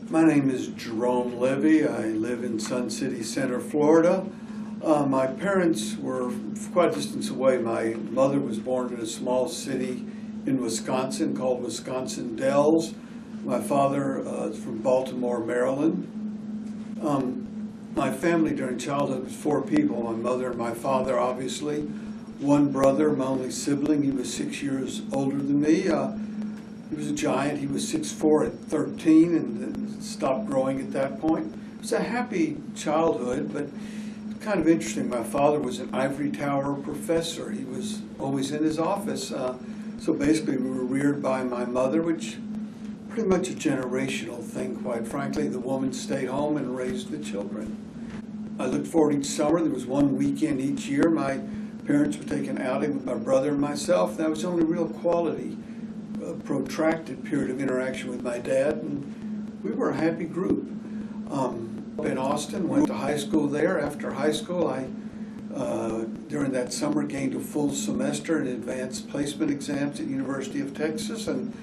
My name is Jerome Levy. I live in Sun City Center, Florida. My parents were quite a distance away. My mother was born in a small city in Wisconsin called Wisconsin Dells. My father is from Baltimore, Maryland. My family during childhood was 4 people, my mother and my father, obviously. 1 brother, my only sibling. He was 6 years older than me. He was a giant. He was 6'4" at 13 and then stopped growing at that point. It was a happy childhood, but kind of interesting. My father was an ivory tower professor. He was always in his office. So basically we were reared by my mother, which pretty much a generational thing, quite frankly. The woman stayed home and raised the children. I looked forward each summer. There was one weekend each year. My parents would take an outing with my brother and myself. That was the only real quality, protracted period of interaction with my dad, and we were a happy group. In Austin, went to high school there. After high school, I, during that summer, gained a full semester in advanced placement exams at University of Texas and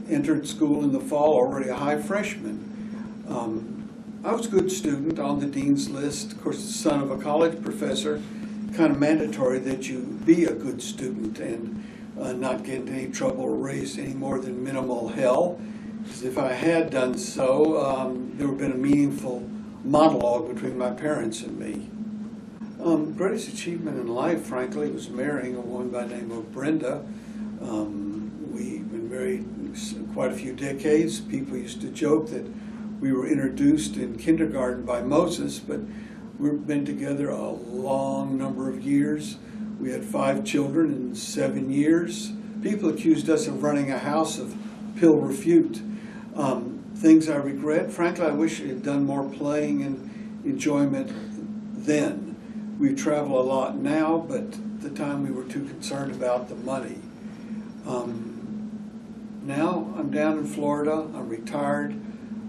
entered school in the fall, already a high freshman. I was a good student, on the dean's list. Of course, the son of a college professor, kind of mandatory that you be a good student and not get into any trouble or raise any more than minimal hell. Because if I had done so, there would have been a meaningful monologue between my parents and me. Greatest achievement in life, frankly, was marrying a woman by the name of Brenda. We've been married quite a few decades. People used to joke that we were introduced in kindergarten by Moses, but we've been together a long number of years. We had 5 children in 7 years. People accused us of running a house of pill refute. Things I regret, frankly, I wish I had done more playing and enjoyment then. We travel a lot now, but at the time we were too concerned about the money. Now I'm down in Florida. I'm retired.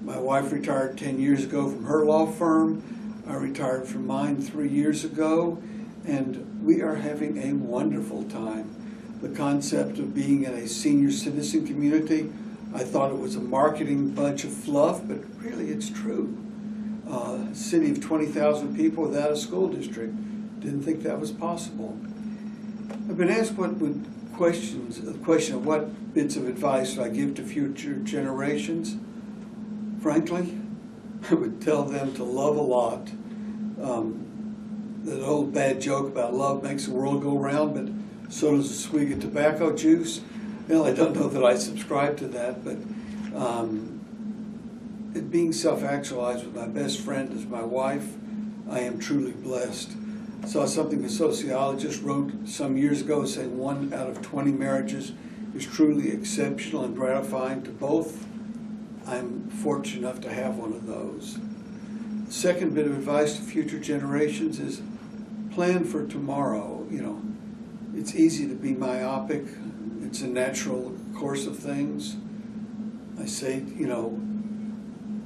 My wife retired 10 years ago from her law firm. I retired from mine 3 years ago, and we are having a wonderful time. The concept of being in a senior citizen community, I thought it was a marketing bunch of fluff, but really it's true. A city of 20,000 people without a school district, didn't think that was possible. I've been asked the question of what bits of advice would I give to future generations. Frankly, I would tell them to love a lot. That old bad joke about love makes the world go round, but so does a swig of tobacco juice. Well, I don't know that I subscribe to that, but being self-actualized with my best friend as my wife, I am truly blessed. I saw something a sociologist wrote some years ago saying 1 out of 20 marriages is truly exceptional and gratifying to both. I'm fortunate enough to have one of those. The second bit of advice to future generations is plan for tomorrow. It's easy to be myopic. It's a natural course of things. I say,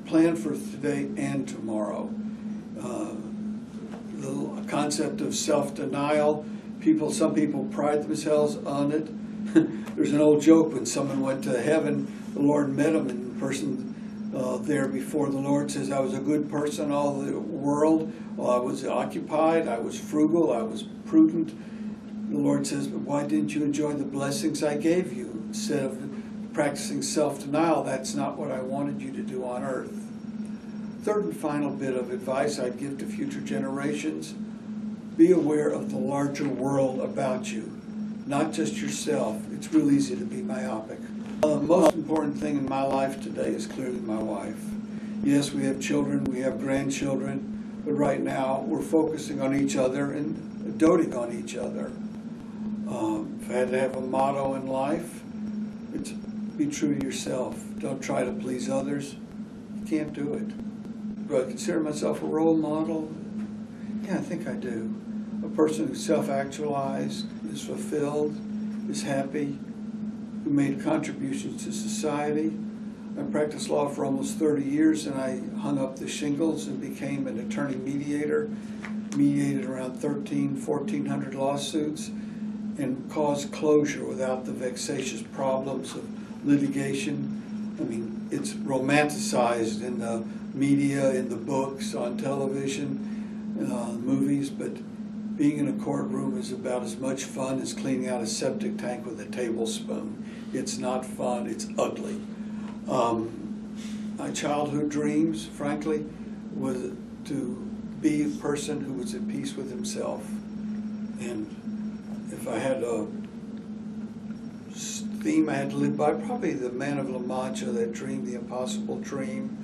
plan for today and tomorrow. The concept of self-denial, some people pride themselves on it. There's an old joke when someone went to heaven, the Lord met him, and the person there before the Lord says, I was a good person all the world. Well, I was occupied, I was frugal, I was prudent. The Lord says, but why didn't you enjoy the blessings I gave you? Instead of practicing self-denial, that's not what I wanted you to do on earth. Third and final bit of advice I'd give to future generations, be aware of the larger world about you, not just yourself. It's real easy to be myopic. The most important thing in my life today is clearly my wife. Yes, we have children, we have grandchildren, but right now we're focusing on each other and doting on each other. If I had to have a motto in life, it's be true to yourself. Don't try to please others. You can't do it. Do I consider myself a role model? Yeah, I think I do. A person who's self-actualized, is fulfilled, is happy, who made contributions to society. I practiced law for almost 30 years, and I hung up the shingles and became an attorney mediator, mediated around 1,400 lawsuits, and caused closure without the vexatious problems of litigation. I mean, it's romanticized in the media, in the books, on television, movies, but being in a courtroom is about as much fun as cleaning out a septic tank with a tablespoon. It's not fun, it's ugly. My childhood dreams, frankly, was to be a person who was at peace with himself. And if I had a theme I had to live by, probably the man of La Mancha, that dream, the impossible dream,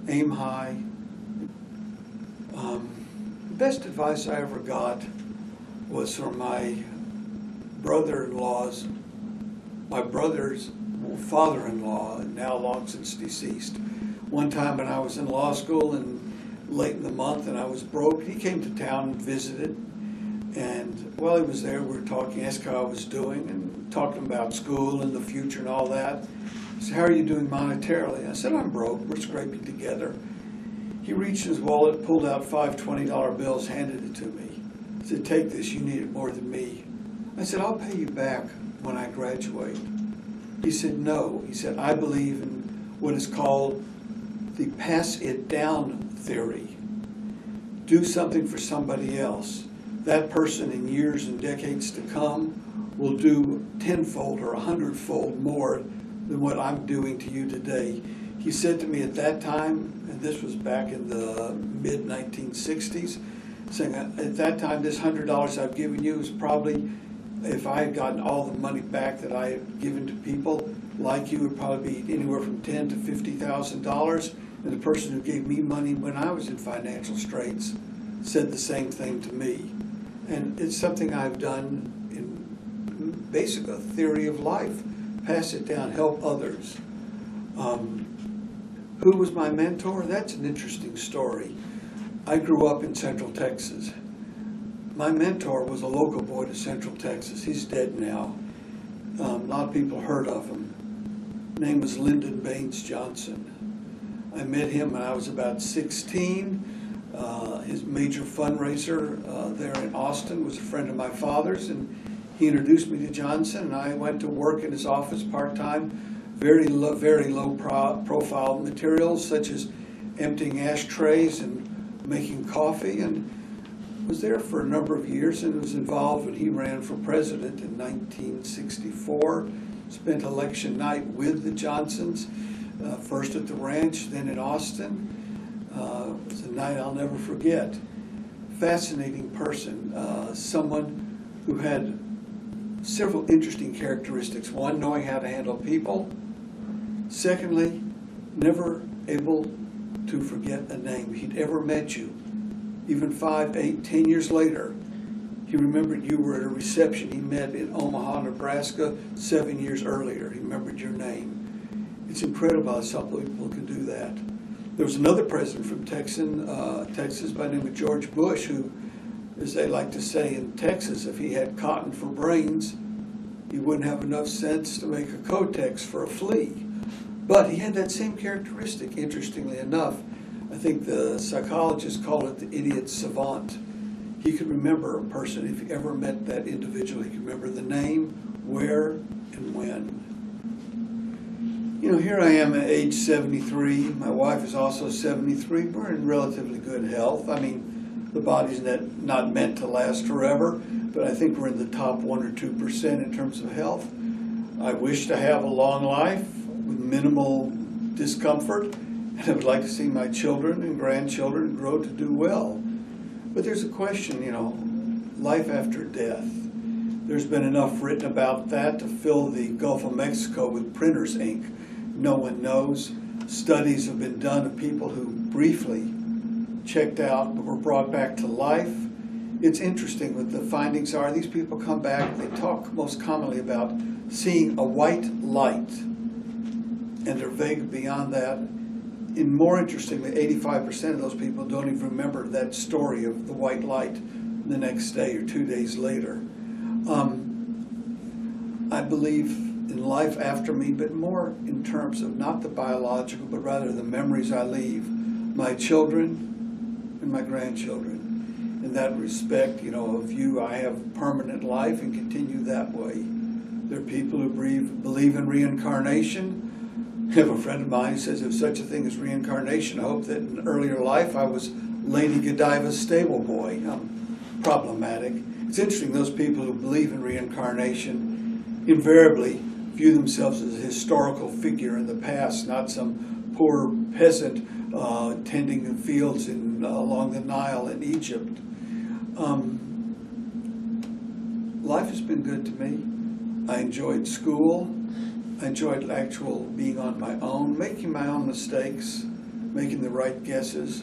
aim high. The best advice I ever got was from my brother's father-in-law, now long since deceased. One time when I was in law school and late in the month and I was broke, he came to town and visited. And while he was there, we were talking, asked how I was doing, and talking about school and the future and all that. He said, "How are you doing monetarily?" I said, "I'm broke. We're scraping together." He reached in his wallet, pulled out 5 $20 bills, handed it to me. He said, "Take this, you need it more than me." I said, "I'll pay you back when I graduate." He said, "No." He said, "I believe in what is called the pass it down theory. Do something for somebody else. That person in years and decades to come will do tenfold or 100-fold more than what I'm doing to you today." He said to me at that time, and this was back in the mid-1960s, saying, "At that time, this $100 I've given you is probably, if I had gotten all the money back that I had given to people like you, would probably be anywhere from $10,000 to $50,000. And the person who gave me money when I was in financial straits said the same thing to me. And it's something I've done in basically a theory of life. Pass it down, help others. Who was my mentor? That's an interesting story. I grew up in Central Texas. My mentor was a local boy to Central Texas. He's dead now. A lot of people heard of him. His name was Lyndon Baines Johnson. I met him when I was about 16. His major fundraiser there in Austin was a friend of my father's, and he introduced me to Johnson, and I went to work in his office part-time, very low profile materials such as emptying ashtrays and making coffee, and was there for a number of years and was involved when he ran for president in 1964. Spent election night with the Johnsons, first at the ranch, then in Austin. It was a night I'll never forget. Fascinating person, someone who had several interesting characteristics. One, knowing how to handle people. Secondly, never able to forget a name. He'd ever met you. Even 5, 8, 10 years later, he remembered you were at a reception he met in Omaha, Nebraska 7 years earlier. He remembered your name. It's incredible how some people can do that. There was another president from Texas by the name of George Bush who, as they like to say in Texas, if he had cotton for brains, he wouldn't have enough sense to make a Kotex for a flea. But he had that same characteristic, interestingly enough. I think the psychologists call it the idiot savant. He could remember a person. If he ever met that individual, he could remember the name, where, and when. You know, here I am at age 73. My wife is also 73. We're in relatively good health. I mean, the body's not meant to last forever, but I think we're in the top 1 or 2% in terms of health. I wish to have a long life with minimal discomfort, and I would like to see my children and grandchildren grow to do well. But there's a question, you know, life after death. There's been enough written about that to fill the Gulf of Mexico with printer's ink. No one knows. Studies have been done of people who briefly checked out but were brought back to life. It's interesting what the findings are. These people come back, they talk most commonly about seeing a white light, and they're vague beyond that. And more interestingly, 85% of those people don't even remember that story of the white light the next day or 2 days later. I believe in life after me, but more in terms of not the biological, but rather the memories I leave, my children and my grandchildren. In that respect, you know, of you, I have permanent life and continue that way. There are people who believe in reincarnation. I have a friend of mine who says if such a thing as reincarnation, I hope that in an earlier life I was Lady Godiva's stable boy. Problematic. It's interesting, those people who believe in reincarnation invariably view themselves as a historical figure in the past, not some poor peasant tending the fields along the Nile in Egypt. Life has been good to me. I enjoyed school. I enjoyed actual being on my own, making my own mistakes, making the right guesses.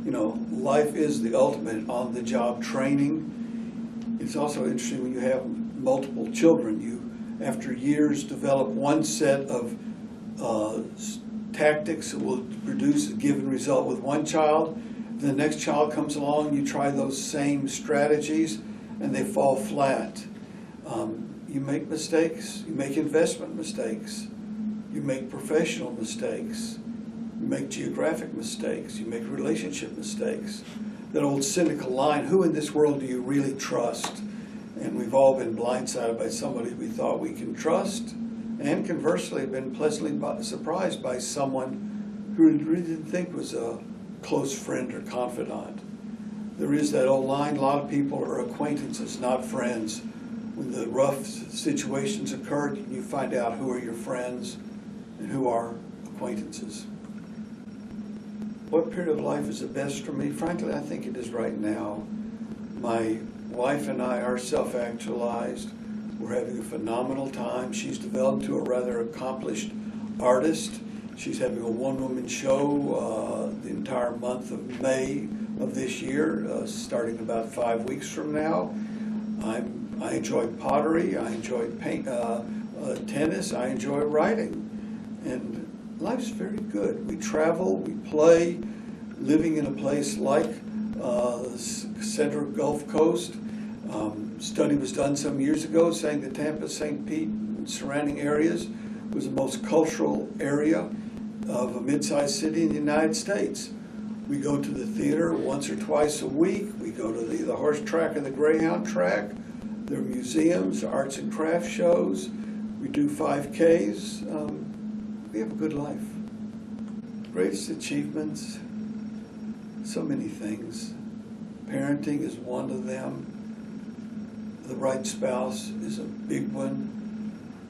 You know, life is the ultimate on-the-job training. It's also interesting when you have multiple children. You, after years, develop one set of tactics that will produce a given result with one child. The next child comes along, you try those same strategies, and they fall flat. You make mistakes, you make investment mistakes, you make professional mistakes, you make geographic mistakes, you make relationship mistakes. That old cynical line, who in this world do you really trust? And we've all been blindsided by somebody we thought we can trust, and conversely been pleasantly surprised by someone who we really didn't think was a close friend or confidant. There is that old line, a lot of people are acquaintances, not friends. When the rough situations occur, you find out who are your friends and who are acquaintances. What period of life is the best for me? Frankly, I think it is right now. My wife and I are self-actualized. We're having a phenomenal time. She's developed to a rather accomplished artist. She's having a one-woman show the entire month of May of this year, starting about 5 weeks from now. I enjoy pottery, I enjoy tennis, I enjoy writing, and life's very good. We travel, we play, living in a place like the Central Gulf Coast. Study was done some years ago saying that Tampa, St. Pete, and surrounding areas was the most cultural area of a mid-sized city in the United States. We go to the theater once or twice a week. We go to the horse track and the greyhound track. There are museums, arts and crafts shows. We do 5Ks. We have a good life. Greatest achievements, so many things. Parenting is one of them. The right spouse is a big one.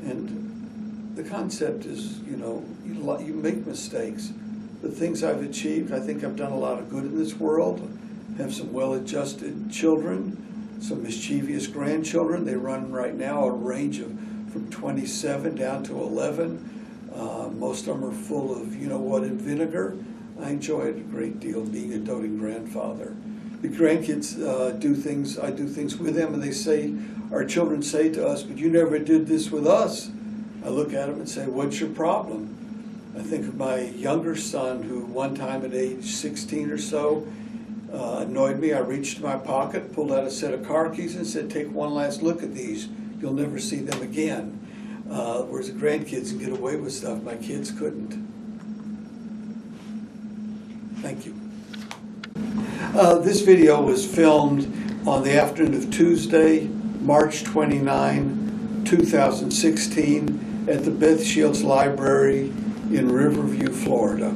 And the concept is, you know, you make mistakes. The things I've achieved, I think I've done a lot of good in this world. Have some well-adjusted children, some mischievous grandchildren. They run right now a range of from 27 down to 11. Most of them are full of you-know-what and vinegar. I enjoy it a great deal being a doting grandfather. The grandkids do things, I do things with them, and they say, our children say to us, but you never did this with us. I look at them and say, what's your problem? I think of my younger son who one time at age 16 or so annoyed me. I reached in my pocket, pulled out a set of car keys and said, take one last look at these. You'll never see them again. Whereas the grandkids can get away with stuff my kids couldn't. Thank you. This video was filmed on the afternoon of Tuesday, March 29, 2016 at the Beth Shields Library in Riverview, Florida.